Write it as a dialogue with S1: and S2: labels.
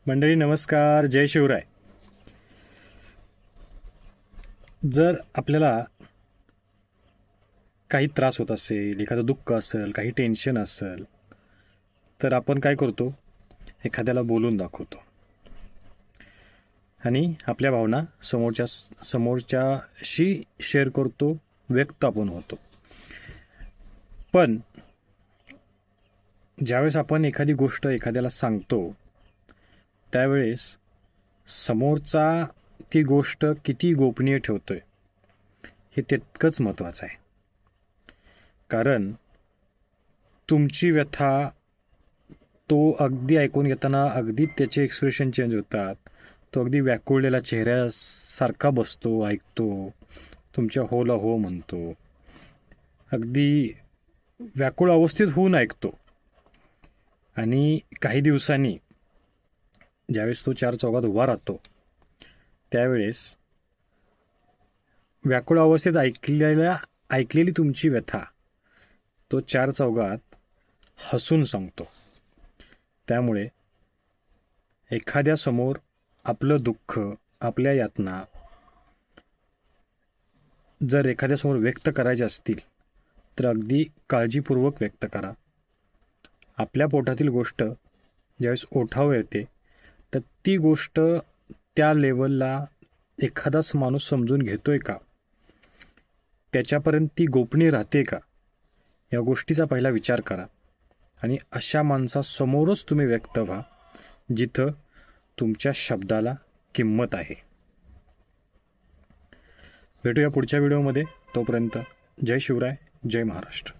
S1: मंडळी नमस्कार, जय शिवराय. जर आपल्याला काही त्रास होत असेल, एखादं दुःख असेल, काही टेन्शन असेल, तर आपण काय करतो? एखाद्याला बोलून दाखवतो आणि आपल्या भावना समोरच्याशी शेअर करतो, व्यक्त आपण होतो. पण ज्यावेळेस आपण एखादी गोष्ट एखाद्याला सांगतो, त्यावेळेस समोरचा ती गोष्ट किती गोपनीय ठेवतोय हे तितकंच महत्त्वाचं आहे. कारण तुमची व्यथा तो अगदी ऐकून घेताना अगदी त्याचे एक्सप्रेशन चेंज होतात. तो अगदी व्याकुळलेला चेहऱ्यासारखा बसतो, ऐकतो, तुमच्या होला हो म्हणतो, अगदी व्याकुळ अवस्थेत होऊन ऐकतो. आणि काही दिवसांनी ज्यावेळेस तो चार चौघात उभा राहतो, त्यावेळेस व्याकुळ अवस्थेत ऐकलेली तुमची व्यथा तो चार चौघात हसून सांगतो. त्यामुळे एखाद्यासमोर आपलं दुःख, आपल्या यातना जर एखाद्यासमोर व्यक्त करायचे असतील तर अगदी काळजीपूर्वक व्यक्त करा. आपल्या पोटातील गोष्ट ज्यावेळेस ओठावर येते तर ती गोष्ट त्या लेवलला एखादाच माणूस समजून घेतोय का, त्याच्यापर्यंत ती गोपनीय राहते का, या गोष्टीचा पहिला विचार करा. आणि अशा माणसासमोरच तुम्ही व्यक्त व्हा जिथं तुमच्या शब्दाला किंमत आहे. भेटूया पुढच्या व्हिडिओमध्ये. तोपर्यंत जय शिवराय, जय महाराष्ट्र.